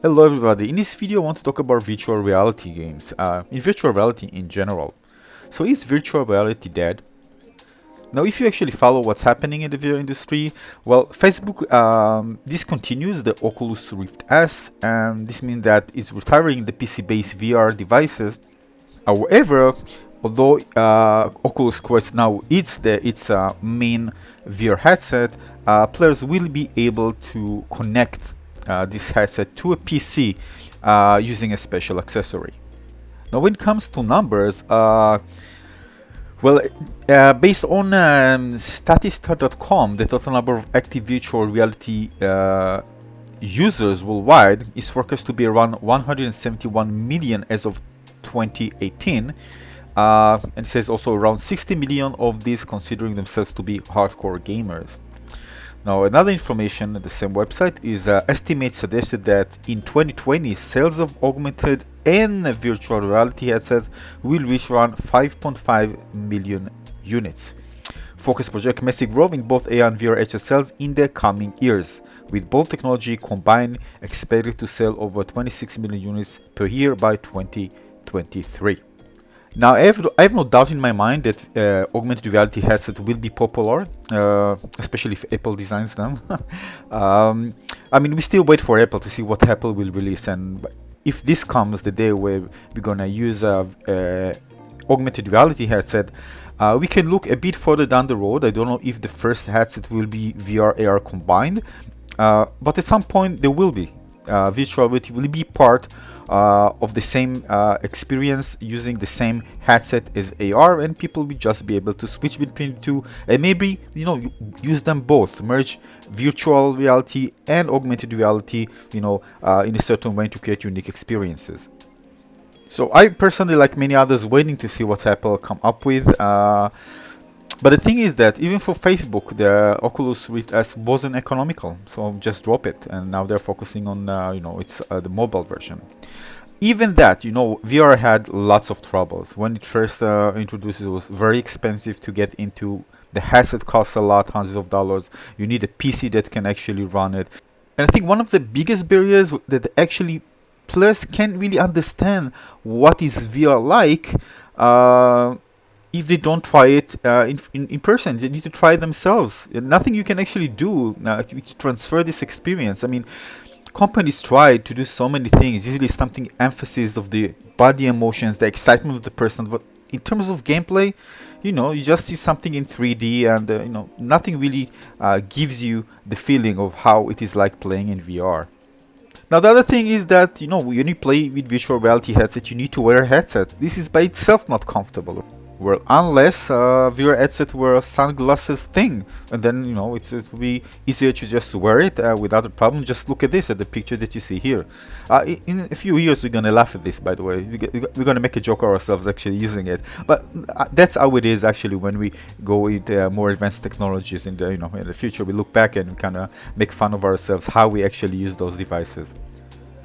Hello everybody, in this video I want to talk about virtual reality games, in virtual reality in general. So is virtual reality dead? Now if you actually follow what's happening in the VR industry, well, Facebook discontinues the Oculus Rift S, and this means that it's retiring the PC-based VR devices. However, although Oculus Quest now is its main VR headset, players will be able to connect this headset to a PC using a special accessory. Now, when it comes to numbers, well, based on Statista.com, the total number of active virtual reality users worldwide is forecast to be around 171 million as of 2018. And it says also around 60 million of these considering themselves to be hardcore gamers. Now, another information at the same website is estimates suggested that in 2020, sales of augmented and virtual reality headsets will reach around 5.5 million units. Focus project massive growth in both AR and VR headset sales in the coming years, with both technology combined expected to sell over 26 million units per year by 2023. Now, I have no doubt in my mind that augmented reality headsets will be popular, especially if Apple designs them. I mean, we still wait for Apple to see what Apple will release, and if this comes the day where we're gonna use augmented reality headset, we can look a bit further down the road. I don't know if the first headset will be VR AR combined, but at some point there will be. Virtual reality will be part of the same experience using the same headset as AR, and people will just be able to switch between the two and maybe use them both, merge virtual reality and augmented reality in a certain way to create unique experiences. So I personally, like many others, waiting to see what Apple come up with. But the thing is that even for Facebook, the Oculus Rift S wasn't economical, so just drop it. And now they're focusing on, it's the mobile version. Even that, VR had lots of troubles. When it first introduced, it was very expensive to get into. The headset costs a lot, hundreds of dollars. You need a PC that can actually run it. And I think one of the biggest barriers that actually players can't really understand what is VR like. If they don't try it in person, they need to try it themselves. Nothing you can actually do to transfer this experience. I mean, companies try to do so many things, usually something emphasis of the body emotions, the excitement of the person, but in terms of gameplay, you just see something in 3D, and nothing really gives you the feeling of how it is like playing in VR. Now, the other thing is that, when you play with virtual reality headset, you need to wear a headset. This is by itself not comfortable. Well, unless VR headset were a sunglasses thing, and then it would be easier to just wear it without a problem. Just look at this, at the picture that you see here. In a few years, we're gonna laugh at this. By the way, we're gonna make a joke of ourselves actually using it. But that's how it is actually when we go into more advanced technologies in the future. We look back and kind of make fun of ourselves how we actually use those devices.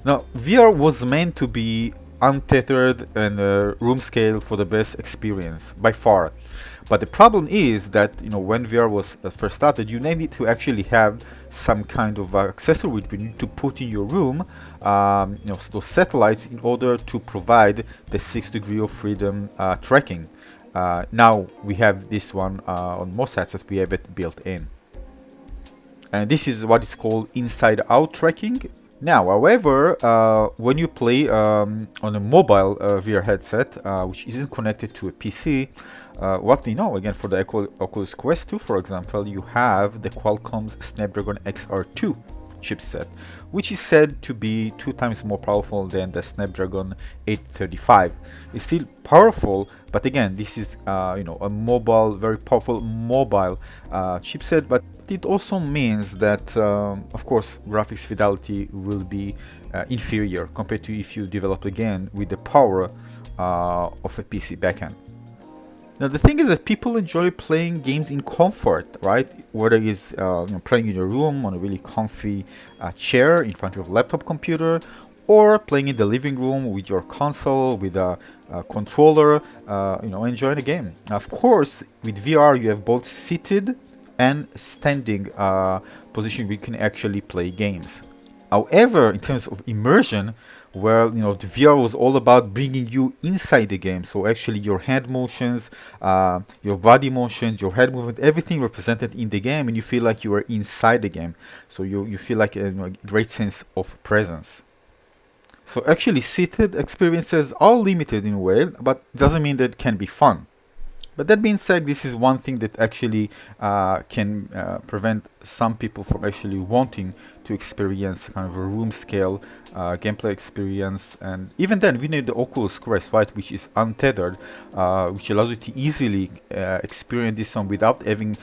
Now, VR was meant to be untethered and room scale for the best experience by far. But the problem is that when VR was first started, you needed to actually have some kind of accessory you need to put in your room, those satellites, in order to provide the 6 degree of freedom tracking. Now we have this one on most headsets. We have it built in, and this is what is called inside-out tracking. Now, however, when you play on a mobile VR headset, which isn't connected to a PC, what we know, again, for the Oculus Quest 2, for example, you have the Qualcomm's Snapdragon XR2 chipset, which is said to be 2 times more powerful than the Snapdragon 835. It's still powerful, but again, this is a mobile, very powerful mobile chipset. But it also means that, of course, graphics fidelity will be inferior compared to if you develop again with the power of a PC backend. Now, the thing is that people enjoy playing games in comfort, right? Whether it's playing in your room on a really comfy chair in front of a laptop computer, or playing in the living room with your console, with a controller, enjoying a game. Now, of course, with VR, you have both seated and standing position where you can actually play games. However, in terms of immersion, well, the VR was all about bringing you inside the game. So actually, your hand motions, your body motions, your head movement, everything represented in the game, and you feel like you are inside the game. So you feel like a great sense of presence. So actually, seated experiences are limited in a way, but doesn't mean that it can be fun. But that being said, this is one thing that actually can prevent some people from actually wanting to experience kind of a room scale gameplay experience. And even then, we need the Oculus Quest, right, which is untethered, which allows you to easily experience this one without having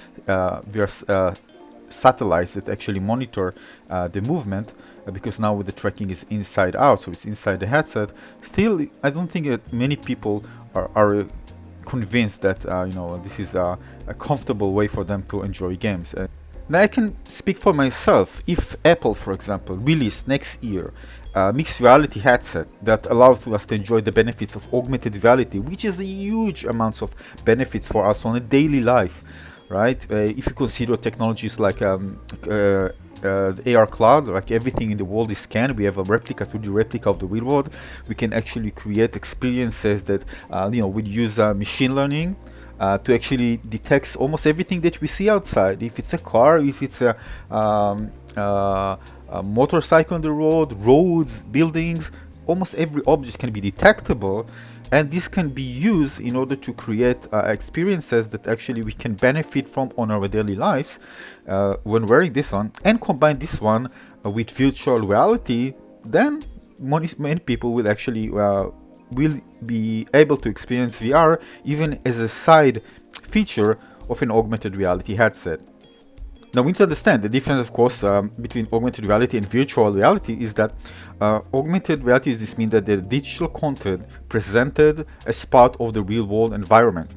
satellites that actually monitor the movement, because now with the tracking is inside out, so it's inside the headset. Still, I don't think that many people are convinced that this is a comfortable way for them to enjoy games. Now I can speak for myself. If Apple, for example, release next year a mixed reality headset that allows us to enjoy the benefits of augmented reality, which is a huge amounts of benefits for us on a daily life, right? If you consider technologies like the AR cloud, like everything in the world is scanned. We have a replica, 2D replica of the real world. We can actually create experiences that, we use machine learning to actually detect almost everything that we see outside. If it's a car, if it's a motorcycle on the road, roads, buildings, almost every object can be detectable, and this can be used in order to create experiences that actually we can benefit from on our daily lives when wearing this one, and combine this one with virtual reality. Then many people will actually will be able to experience VR even as a side feature of an augmented reality headset. Now, we need to understand the difference, of course, between augmented reality and virtual reality is that augmented reality is this mean that the digital content presented as part of the real world environment.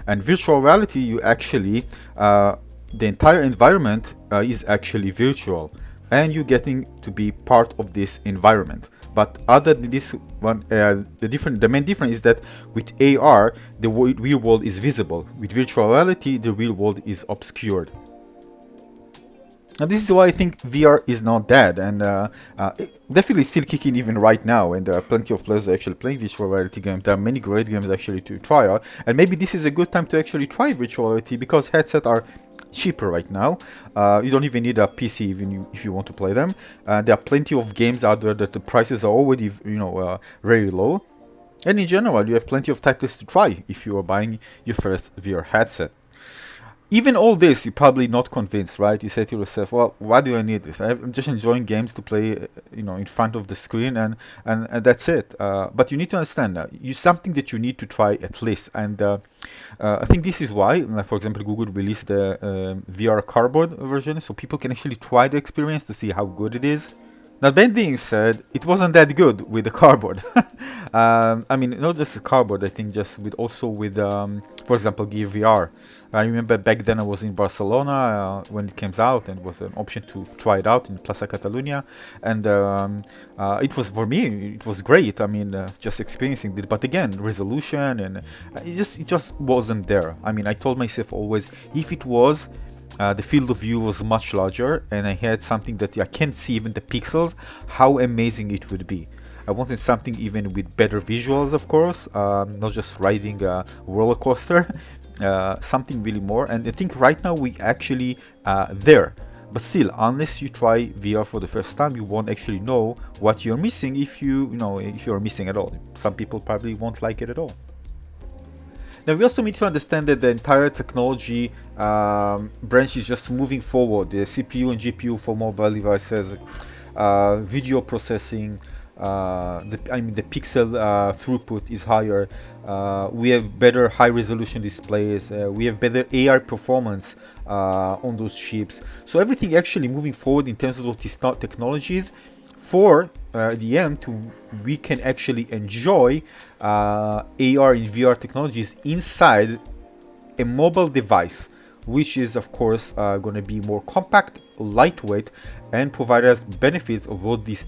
And virtual reality, you actually, the entire environment is actually virtual, and you're getting to be part of this environment. But other than this one, the main difference is that with AR, the real world is visible. With virtual reality, the real world is obscured. And this is why I think VR is not dead, and definitely still kicking even right now, and there are plenty of players actually playing virtual reality games. There are many great games actually to try out, and maybe this is a good time to actually try virtual reality because headsets are cheaper right now. You don't even need a PC even if you want to play them. There are plenty of games out there that the prices are already very low, and in general you have plenty of titles to try if you are buying your first VR headset. Even all this, you're probably not convinced, right? You say to yourself, well, why do I need this? I'm just enjoying games to play, in front of the screen, and that's it. But you need to understand that it's something that you need to try at least. And I think this is why, like, for example, Google released the VR cardboard version, so people can actually try the experience to see how good it is. Now, that being said, it wasn't that good with the cardboard. I mean, not just the cardboard, I think just also with, for example, Gear VR. I remember back then I was in Barcelona when it came out, and it was an option to try it out in Plaza Catalunya. And it was, for me, it was great. I mean, just experiencing it. But again, resolution, and it just wasn't there. I mean, I told myself always, if it was, the field of view was much larger, and I had something that I can't see even the pixels, how amazing it would be. I wanted something even with better visuals, of course, not just riding a roller coaster, something really more. And I think right now we actually there. But still, unless you try VR for the first time, you won't actually know what you're missing if if you're missing at all. Some people probably won't like it at all. Now, we also need to understand that the entire technology branch is just moving forward. The CPU and GPU for mobile devices, video processing, the pixel throughput is higher. We have better high-resolution displays. We have better AI performance on those chips. So everything actually moving forward in terms of these technologies. For the end, we can actually enjoy AR and VR technologies inside a mobile device, which is of course going to be more compact, lightweight, and provide us benefits of both these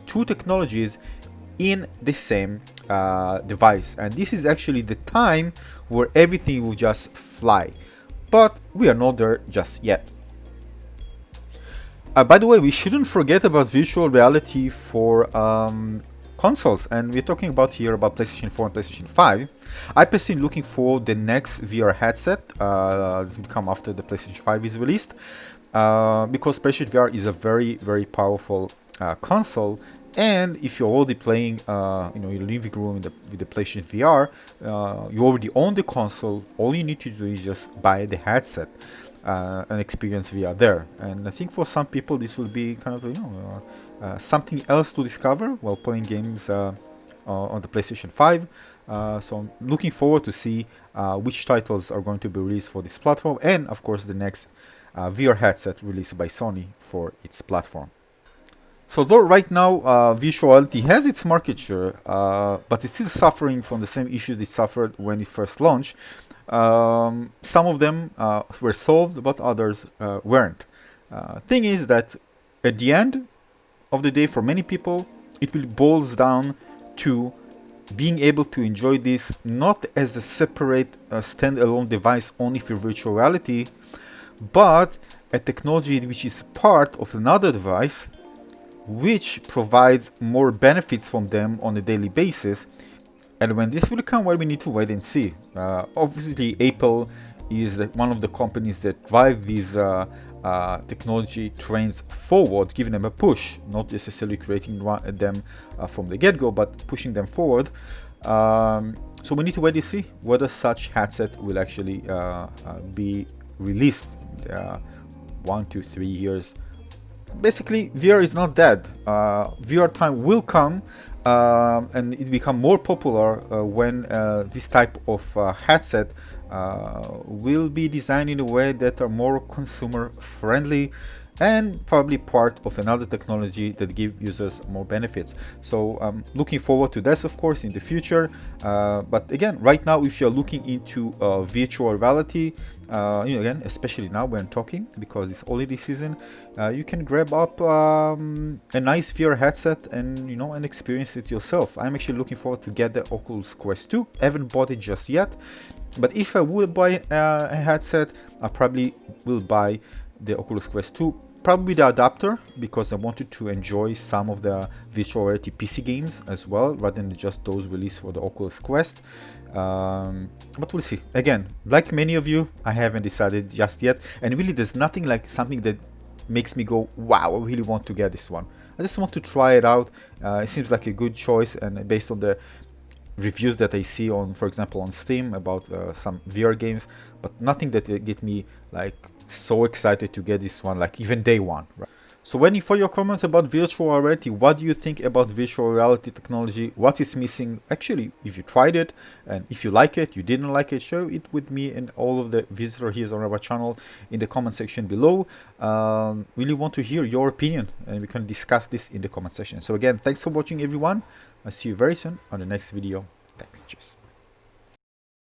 two technologies in the same device. And this is actually the time where everything will just fly, but we are not there just yet. By the way, we shouldn't forget about virtual reality for consoles, and we're talking about here about PlayStation 4 and PlayStation 5. I personally looking for the next VR headset that will come after the PlayStation 5 is released, because PlayStation VR is a very, very powerful console. And if you're already playing, in your living room with the PlayStation VR, you already own the console. All you need to do is just buy the headset and experience VR there. And I think for some people this will be kind of something else to discover while playing games on the PlayStation 5. So I'm looking forward to see which titles are going to be released for this platform, and of course the next VR headset released by Sony for its platform. So though right now virtual reality has its market share, but it's still suffering from the same issues it suffered when it first launched. Some of them were solved, but others weren't. Thing is that at the end of the day, for many people, it will boils down to being able to enjoy this not as a separate standalone device only for virtual reality, but a technology which is part of another device which provides more benefits from them on a daily basis. And when this will come, well, we need to wait and see. Obviously, Apple is one of the companies that drive these technology trends forward, giving them a push, not necessarily creating them from the get-go, but pushing them forward. So we need to wait and see whether such headset will actually be released 1 to 3 years. Basically, VR is not dead. VR time will come, and it become more popular when this type of headset will be designed in a way that are more consumer friendly and probably part of another technology that give users more benefits. So I'm looking forward to this, of course, in the future. But again, right now, if you're looking into virtual reality, again, especially now when talking, because it's holiday season, you can grab up a nice VR headset and and experience it yourself. I'm actually looking forward to get the Oculus Quest 2. I haven't bought it just yet, but if I would buy a headset, I probably will buy the Oculus Quest 2, probably the adapter, because I wanted to enjoy some of the virtual reality PC games as well, rather than just those released for the Oculus Quest. But we'll see. Again, like many of you, I haven't decided just yet, and really there's nothing like something that makes me go, wow, I really want to get this one. I just want to try it out. It seems like a good choice, and based on the reviews that I see on, for example, on Steam about some VR games, but nothing that get me like so excited to get this one, like even day one. Right? So waiting for your comments about virtual reality. What do you think about virtual reality technology? What is missing? Actually, if you tried it, and if you like it, you didn't like it, share it with me and all of the visitors here on our channel in the comment section below. Really want to hear your opinion, and we can discuss this in the comment section. So again, thanks for watching, everyone. I'll see you very soon on the next video. Thanks. Cheers.